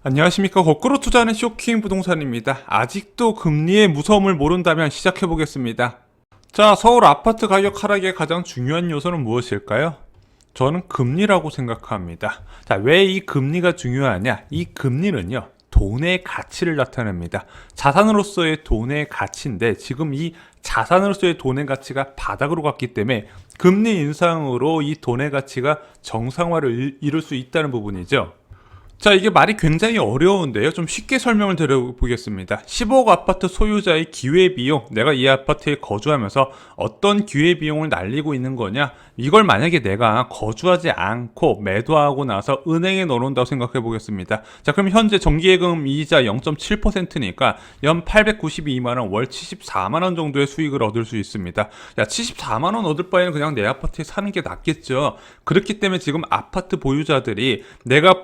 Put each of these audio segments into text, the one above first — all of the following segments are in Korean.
안녕하십니까. 거꾸로 투자하는 쇼킹 부동산입니다. 아직도 금리의 무서움을 모른다면 시작해보겠습니다. 자, 서울 아파트 가격 하락의 가장 중요한 요소는 무엇일까요? 저는 금리라고 생각합니다. 자, 왜 이 금리가 중요하냐? 이 금리는요, 돈의 가치를 나타냅니다. 자산으로서의 돈의 가치인데 지금 이 자산으로서의 돈의 가치가 바닥으로 갔기 때문에 금리 인상으로 이 돈의 가치가 정상화를 이룰 수 있다는 부분이죠. 자, 이게 말이 굉장히 어려운데요. 좀 쉽게 설명을 드려보겠습니다. 15억 아파트 소유자의 기회비용, 내가 이 아파트에 거주하면서 어떤 기회비용을 날리고 있는 거냐? 이걸 만약에 내가 거주하지 않고 매도하고 나서 은행에 넣어놓는다고 생각해 보겠습니다. 자, 그럼 현재 정기예금 이자 0.7%니까 연 892만원, 월 74만원 정도의 수익을 얻을 수 있습니다. 야, 74만원 얻을 바에는 그냥 내 아파트에 사는 게 낫겠죠. 그렇기 때문에 지금 아파트 보유자들이 내가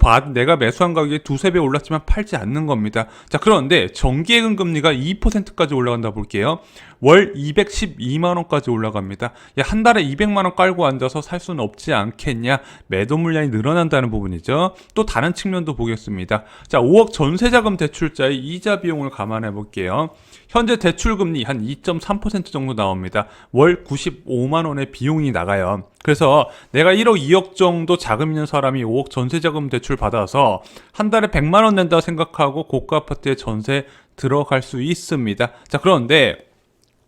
매수한 가격이 두세 배 올랐지만 팔지 않는 겁니다. 자, 그런데 정기예금 금리가 2%까지 올라간다 볼게요. 월 212만원까지 올라갑니다. 야, 한 달에 200만원 깔고 앉아서 살 수는 없지 않겠냐? 매도 물량이 늘어난다는 부분이죠. 또 다른 측면도 보겠습니다. 자, 5억 전세자금 대출자의 이자 비용을 감안해 볼게요. 현재 대출금리 한 2.3% 정도 나옵니다. 월 95만원의 비용이 나가요. 그래서 내가 1억 2억 정도 자금 있는 사람이 5억 전세자금 대출 받아서 한 달에 100만원 낸다 생각하고 고가 아파트에 전세 들어갈 수 있습니다. 자, 그런데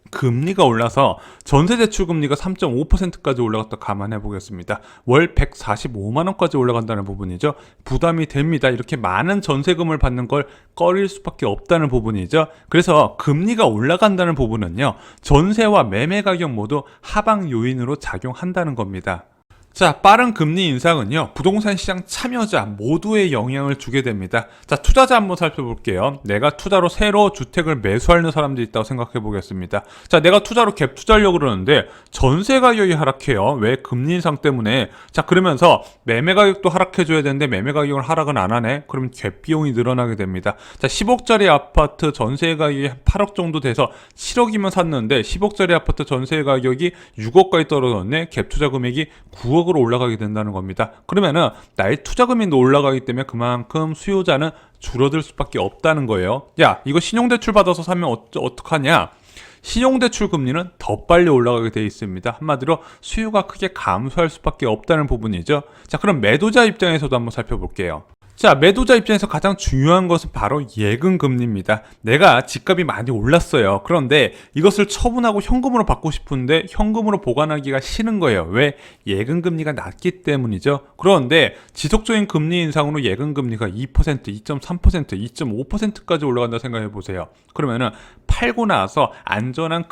금리가 올라서 전세대출금리가 3.5%까지 올라갔다 감안해 보겠습니다. 월 145만원까지 올라간다는 부분이죠. 부담이 됩니다. 이렇게 많은 전세금을 받는 걸 꺼릴 수밖에 없다는 부분이죠. 그래서 금리가 올라간다는 부분은요, 전세와 매매 가격 모두 하방 요인으로 작용한다는 겁니다. 자, 빠른 금리 인상은요, 부동산 시장 참여자 모두에 영향을 주게 됩니다. 자, 투자자 한번 살펴볼게요. 내가 투자로 새로 주택을 매수하는 사람들이 있다고 생각해 보겠습니다. 자, 내가 투자로 갭 투자하려고 그러는데 전세 가격이 하락해요. 왜? 금리 인상 때문에. 자, 그러면서 매매 가격도 하락해 줘야 되는데 매매 가격을 하락은 안 하네. 그러면 갭 비용이 늘어나게 됩니다. 자, 10억짜리 아파트 전세 가격이 8억 정도 돼서 7억이면 샀는데 10억짜리 아파트 전세 가격이 6억까지 떨어졌네. 갭 투자 금액이 9억 으로 올라가게 된다는 겁니다. 그러면은 나의 투자금이 올라가기 때문에 그만큼 수요자는 줄어들 수밖에 없다는 거예요. 야, 이거 신용대출 받아서 사면 어떡하냐? 신용대출 금리는 더 빨리 올라가게 되어 있습니다. 한마디로 수요가 크게 감소할 수밖에 없다는 부분이죠. 자, 그럼 매도자 입장에서도 한번 살펴볼게요. 자, 매도자 입장에서 가장 중요한 것은 바로 예금금리입니다. 내가 집값이 많이 올랐어요. 그런데 이것을 처분하고 현금으로 받고 싶은데 현금으로 보관하기가 싫은 거예요. 왜? 예금금리가 낮기 때문이죠. 그런데 지속적인 금리 인상으로 예금금리가 2%, 2.3%, 2.5%까지 올라간다 생각해 보세요. 그러면은 팔고 나서 안전한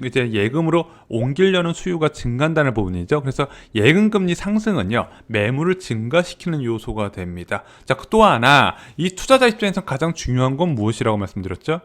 이제 예금으로 옮기려는 수요가 증가한다는 부분이죠. 그래서 예금금리 상승은요, 매물을 증가시키는 요소가 됩니다. 자, 또 하나, 이 투자자 입장에서 가장 중요한 건 무엇이라고 말씀드렸죠?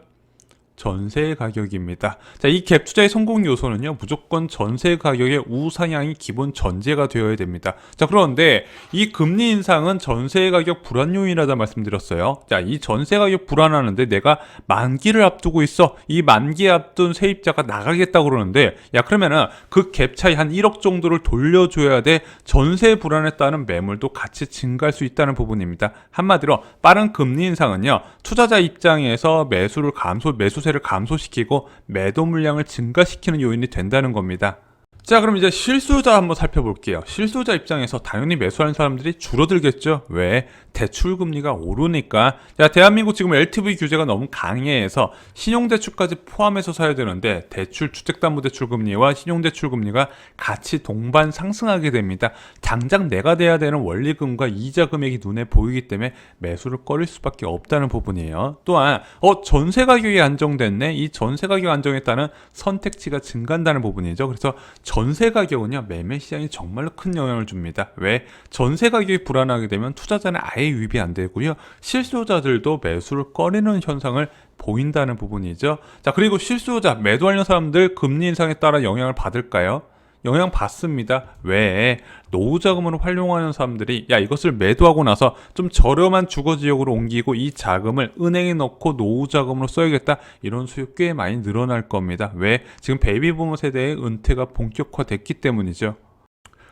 전세 가격입니다. 자, 이 갭 투자의 성공 요소는요, 무조건 전세 가격의 우상향이 기본 전제가 되어야 됩니다. 자, 그런데 이 금리 인상은 전세 가격 불안 요인이라다 말씀드렸어요. 자, 이 전세 가격 불안하는데 내가 만기를 앞두고 있어. 이 만기 앞둔 세입자가 나가겠다고 그러는데, 야, 그러면은 그 갭 차이 한 1억 정도를 돌려줘야 돼. 전세 불안에 따른 매물도 같이 증가할 수 있다는 부분입니다. 한마디로 빠른 금리 인상은요, 투자자 입장에서 매수세를 감소시키고 매도 물량을 증가시키는 요인이 된다는 겁니다. 자, 그럼 이제 실수요자 한번 살펴볼게요. 실수요자 입장에서 당연히 매수하는 사람들이 줄어들겠죠. 왜? 대출금리가 오르니까. 자, 대한민국 지금 LTV 규제가 너무 강해서 신용대출까지 포함해서 사야 되는데 주택담보대출금리와 신용대출금리가 같이 동반 상승하게 됩니다. 당장 내가 내야 되는 원리금과 이자 금액이 눈에 보이기 때문에 매수를 꺼릴 수밖에 없다는 부분이에요. 또한 전세 가격이 안정됐네. 이 전세 가격 안정에 따른 선택지가 증가한다는 부분이죠. 그래서 전세 가격은요, 매매 시장에 정말로 큰 영향을 줍니다. 왜? 전세 가격이 불안하게 되면 투자자는 아예 유입이 안 되고요, 실수요자들도 매수를 꺼리는 현상을 보인다는 부분이죠. 자, 그리고 실수요자, 매도하려는 사람들 금리 인상에 따라 영향을 받을까요? 영향 받습니다. 왜? 노후 자금으로 활용하는 사람들이 야 이것을 매도하고 나서 좀 저렴한 주거 지역으로 옮기고 이 자금을 은행에 넣고 노후 자금으로 써야겠다. 이런 수요 꽤 많이 늘어날 겁니다. 왜? 지금 베이비부머 세대의 은퇴가 본격화됐기 때문이죠.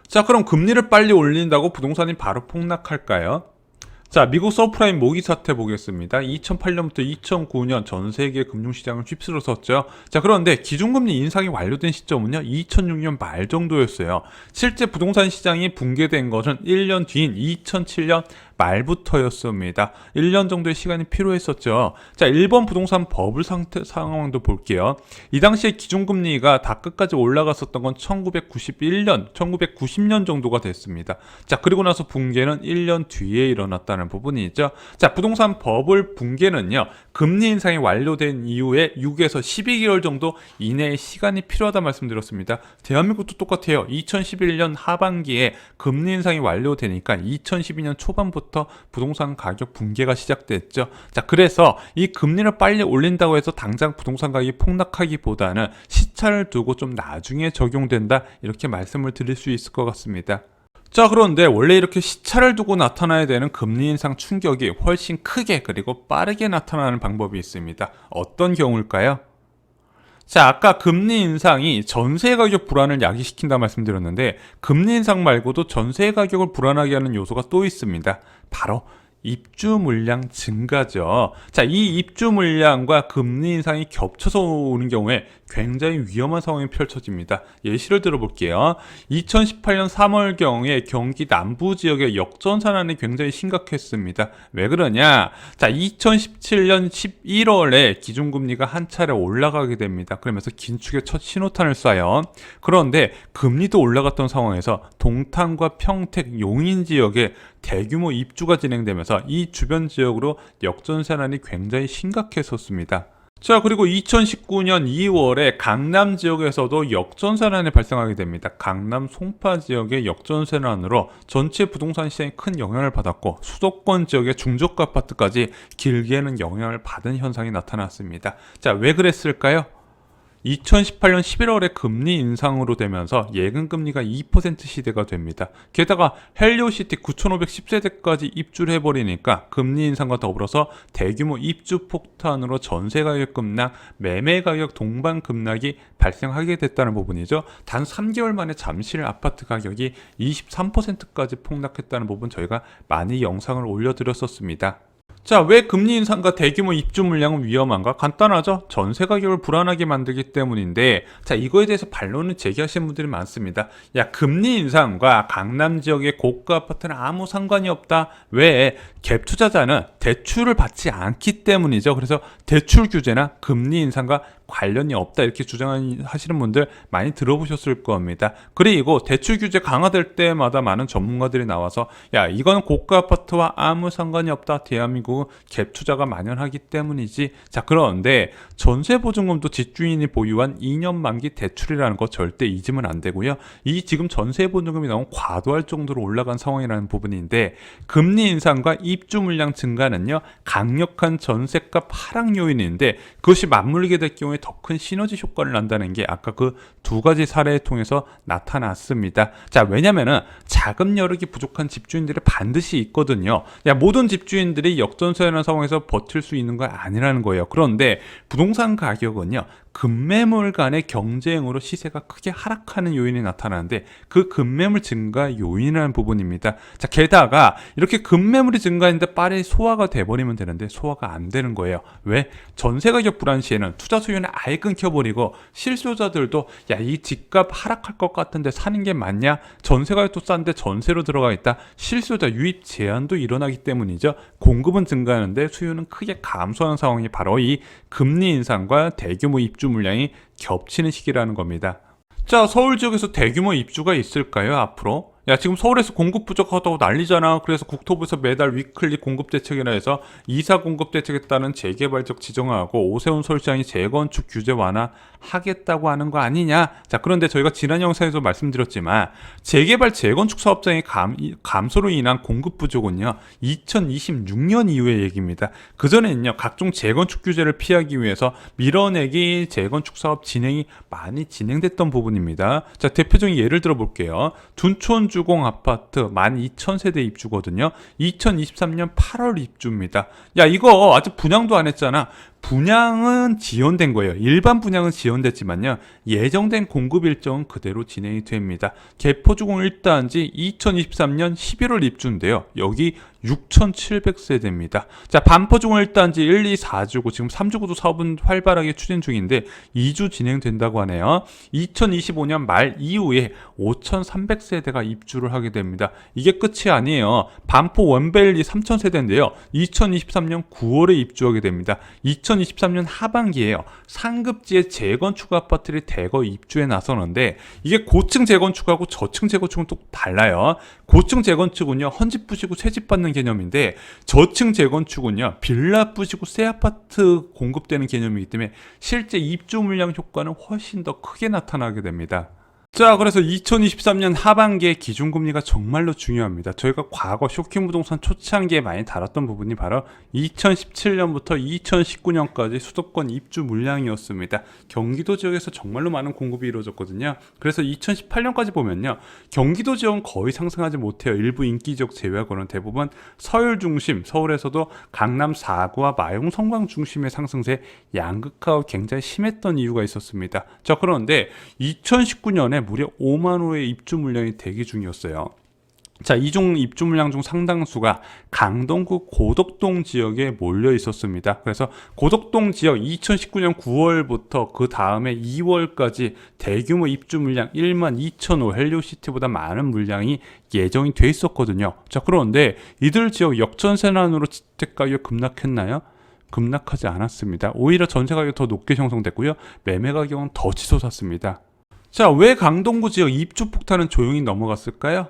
자, 그럼 금리를 빨리 올린다고 부동산이 바로 폭락할까요? 자, 미국 서프라임 모기 사태 보겠습니다. 2008년부터 2009년 전 세계 금융시장을 휩쓸었었죠. 자, 그런데 기준금리 인상이 완료된 시점은요, 2006년 말 정도였어요. 실제 부동산 시장이 붕괴된 것은 1년 뒤인 2007년 말부터였습니다. 1년 정도의 시간이 필요했었죠. 자, 일본 부동산 버블 상황도 볼게요. 이 당시에 기준금리가 다 끝까지 올라갔었던 건 1991년, 1990년 정도가 됐습니다. 자, 그리고 나서 붕괴는 1년 뒤에 일어났다는 부분이 있죠. 자, 부동산 버블 붕괴는요, 금리 인상이 완료된 이후에 6에서 12개월 정도 이내의 시간이 필요하다 말씀드렸습니다. 대한민국도 똑같아요. 2011년 하반기에 금리 인상이 완료되니까 2012년 초반부터 부동산 가격 붕괴가 시작됐죠. 자, 그래서 이 금리를 빨리 올린다고 해서 당장 부동산 가격이 폭락하기보다는 시차를 두고 좀 나중에 적용된다, 이렇게 말씀을 드릴 수 있을 것 같습니다. 자, 그런데 원래 이렇게 시차를 두고 나타나야 되는 금리 인상 충격이 훨씬 크게 그리고 빠르게 나타나는 방법이 있습니다. 어떤 경우일까요? 자, 아까 금리 인상이 전세 가격 불안을 야기시킨다 말씀드렸는데, 금리 인상 말고도 전세 가격을 불안하게 하는 요소가 또 있습니다. 바로 입주 물량 증가죠. 자, 이 입주 물량과 금리 인상이 겹쳐서 오는 경우에 굉장히 위험한 상황이 펼쳐집니다. 예시를 들어볼게요. 2018년 3월경에 경기 남부 지역의 역전 산안이 굉장히 심각했습니다. 왜 그러냐? 자, 2017년 11월에 기준금리가 한 차례 올라가게 됩니다. 그러면서 긴축의 첫 신호탄을 쏴요. 그런데 금리도 올라갔던 상황에서 동탄과 평택, 용인 지역에 대규모 입주가 진행되면서 이 주변 지역으로 역전 산안이 굉장히 심각했었습니다. 자, 그리고 2019년 2월에 강남 지역에서도 역전세난이 발생하게 됩니다. 강남 송파 지역의 역전세난으로 전체 부동산 시장에 큰 영향을 받았고, 수도권 지역의 중저가 아파트까지 길게는 영향을 받은 현상이 나타났습니다. 자, 왜 그랬을까요? 2018년 11월에 금리 인상으로 되면서 예금금리가 2% 시대가 됩니다. 게다가 헬리오시티 9,510세대까지 입주를 해버리니까 금리 인상과 더불어서 대규모 입주 폭탄으로 전세가격 급락, 매매가격 동반 급락이 발생하게 됐다는 부분이죠. 단 3개월 만에 잠실 아파트 가격이 23%까지 폭락했다는 부분 저희가 많이 영상을 올려드렸었습니다. 자, 왜 금리 인상과 대규모 입주 물량은 위험한가? 간단하죠. 전세 가격을 불안하게 만들기 때문인데, 자, 이거에 대해서 반론을 제기하시는 분들이 많습니다. 야, 금리 인상과 강남 지역의 고가 아파트는 아무 상관이 없다. 왜? 갭 투자자는 대출을 받지 않기 때문이죠. 그래서 대출 규제나 금리 인상과 관련이 없다, 이렇게 주장하시는 분들 많이 들어보셨을 겁니다. 그리고 대출 규제 강화될 때마다 많은 전문가들이 나와서 야, 이건 고가 아파트와 아무 상관이 없다, 대한민국은 갭 투자가 만연하기 때문이지. 자, 그런데 전세보증금도 집주인이 보유한 2년 만기 대출이라는 거 절대 잊으면 안 되고요. 이 지금 전세보증금이 너무 과도할 정도로 올라간 상황이라는 부분인데, 금리 인상과 입주 물량 증가는요, 강력한 전세값 하락 요인인데, 그것이 맞물리게 될 경우에 더 큰 시너지 효과를 난다는 게 아까 그 두 가지 사례를 통해서 나타났습니다. 자, 왜냐면은 자금 여력이 부족한 집주인들이 반드시 있거든요. 야, 모든 집주인들이 역전세라는 상황에서 버틸 수 있는 건 아니라는 거예요. 그런데 부동산 가격은요, 급매물 간의 경쟁으로 시세가 크게 하락하는 요인이 나타나는데, 그 급매물 증가 요인이라는 부분입니다. 자, 게다가 이렇게 급매물이 증가했는데 빨리 소화가 돼버리면 되는데 소화가 안 되는 거예요. 왜? 전세 가격 불안 시에는 투자 수요는 아예 끊겨버리고, 실수요자들도 야, 이 집값 하락할 것 같은데 사는 게 맞냐? 전세 가격도 싼데 전세로 들어가 있다. 실수요자 유입 제한도 일어나기 때문이죠. 공급은 증가하는데 수요는 크게 감소하는 상황이 바로 이 금리 인상과 대규모 입주 물량이 겹치는 시기라는 겁니다. 자, 서울 지역에서 대규모 입주가 있을까요, 앞으로? 야, 지금 서울에서 공급 부족하다고 난리잖아. 그래서 국토부에서 매달 위클리 공급 대책이라 해서 이사 공급 대책에 따른 재개발적 지정하고 오세훈 서울시장이 재건축 규제 완화하겠다고 하는 거 아니냐. 자, 그런데 저희가 지난 영상에서 말씀드렸지만 재개발 재건축 사업장의 감소로 인한 공급 부족은요 2026년 이후의 얘기입니다. 그전에는요 각종 재건축 규제를 피하기 위해서 밀어내기 재건축 사업 진행이 많이 진행됐던 부분입니다. 자, 대표적인 예를 들어 볼게요. 둔촌 주공 아파트 12,000세대 입주거든요. 2023년 8월 입주입니다. 야, 이거 아직 분양도 안 했잖아. 분양은 지연된 거예요. 일반 분양은 지연됐지만요. 예정된 공급 일정은 그대로 진행이 됩니다. 개포주공 1단지 2023년 11월 입주인데요. 여기 6,700세대입니다. 자, 반포주공 1단지 1, 2, 4주고 지금 3주고도 사업은 활발하게 추진 중인데 2주 진행된다고 하네요. 2025년 말 이후에 5,300세대가 입주를 하게 됩니다. 이게 끝이 아니에요. 반포 원벨리 3,000세대인데요. 2023년 9월에 입주하게 됩니다. 2023년 하반기에요. 상급지의 재건축 아파트들이 대거 입주에 나서는데 이게 고층 재건축하고 저층 재건축은 또 달라요. 고층 재건축은요 헌집 부시고 새집 받는 개념인데 저층 재건축은요 빌라 부시고 새 아파트 공급되는 개념이기 때문에 실제 입주 물량 효과는 훨씬 더 크게 나타나게 됩니다. 자, 그래서 2023년 하반기에 기준금리가 정말로 중요합니다. 저희가 과거 쇼킹부동산 초창기에 많이 다뤘던 부분이 바로 2017년부터 2019년까지 수도권 입주 물량이었습니다. 경기도 지역에서 정말로 많은 공급이 이루어졌거든요. 그래서 2018년까지 보면요. 경기도 지역은 거의 상승하지 못해요. 일부 인기 지역 제외하고는 대부분 서울 중심, 서울에서도 강남 4구와 마용 성광 중심의 상승세 양극화가 굉장히 심했던 이유가 있었습니다. 자, 그런데 2019년에 무려 5만 호의 입주 물량이 대기 중이었어요. 자, 이중 입주 물량 중 상당수가 강동구 고덕동 지역에 몰려 있었습니다. 그래서 고덕동 지역 2019년 9월부터 그 다음에 2월까지 대규모 입주 물량 1만 2천 호 헬리오시티보다 많은 물량이 예정이 돼 있었거든요. 자, 그런데 이들 지역 역전세난으로 주택 가격 급락했나요? 급락하지 않았습니다. 오히려 전세 가격이 더 높게 형성됐고요. 매매 가격은 더 치솟았습니다. 자, 왜 강동구 지역 입주 폭탄은 조용히 넘어갔을까요?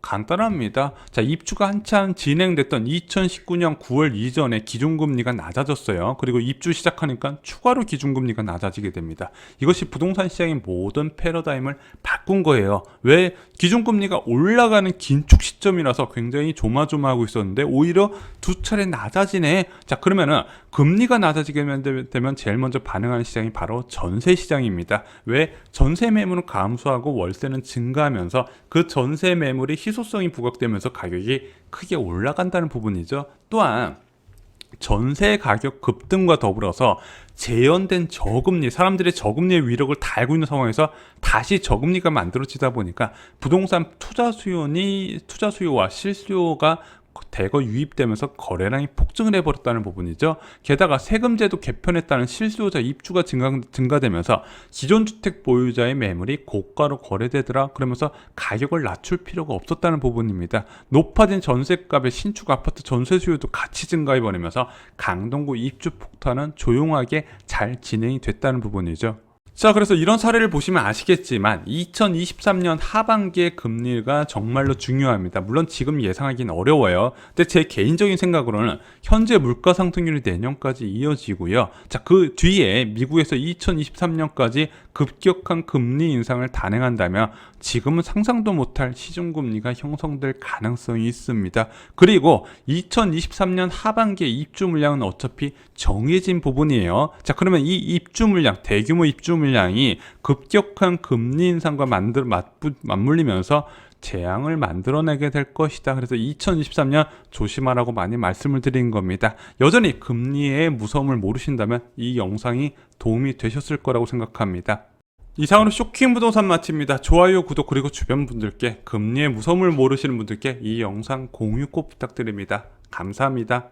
간단합니다. 자, 입주가 한참 진행됐던 2019년 9월 이전에 기준금리가 낮아졌어요. 그리고 입주 시작하니까 추가로 기준금리가 낮아지게 됩니다. 이것이 부동산 시장의 모든 패러다임을 바꾼 거예요. 왜? 기준금리가 올라가는 긴축 시점이라서 굉장히 조마조마하고 있었는데 오히려 두 차례 낮아지네. 자, 그러면은 금리가 낮아지게 되면 제일 먼저 반응하는 시장이 바로 전세 시장입니다. 왜? 전세 매물은 감소하고 월세는 증가하면서 그 전세 매물이 희소성이 부각되면서 가격이 크게 올라간다는 부분이죠. 또한 전세 가격 급등과 더불어서 재현된 저금리, 사람들이 저금리의 위력을 다 알고 있는 상황에서 다시 저금리가 만들어지다 보니까 부동산 투자 수요와 실수요가 대거 유입되면서 거래량이 폭증을 해버렸다는 부분이죠. 게다가 세금제도 개편에 따른 실수요자 입주가 증가되면서 기존 주택 보유자의 매물이 고가로 거래되더라. 그러면서 가격을 낮출 필요가 없었다는 부분입니다. 높아진 전세값의 신축 아파트 전세 수요도 같이 증가해버리면서 강동구 입주 폭탄은 조용하게 잘 진행이 됐다는 부분이죠. 자, 그래서 이런 사례를 보시면 아시겠지만 2023년 하반기의 금리가 정말로 중요합니다. 물론 지금 예상하기는 어려워요. 근데 제 개인적인 생각으로는 현재 물가 상승률이 내년까지 이어지고요. 자, 그 뒤에 미국에서 2023년까지 급격한 금리 인상을 단행한다면 지금은 상상도 못할 시중금리가 형성될 가능성이 있습니다. 그리고 2023년 하반기의 입주 물량은 어차피 정해진 부분이에요. 자, 그러면 이 입주 물량, 대규모 입주 물량이 급격한 금리 인상과 맞물리면서 재앙을 만들어내게 될 것이다. 그래서 2023년 조심하라고 많이 말씀을 드린 겁니다. 여전히 금리의 무서움을 모르신다면 이 영상이 도움이 되셨을 거라고 생각합니다. 이상으로 쇼킹 부동산 마칩니다. 좋아요, 구독, 그리고 주변 분들께 금리의 무서움을 모르시는 분들께 이 영상 공유 꼭 부탁드립니다. 감사합니다.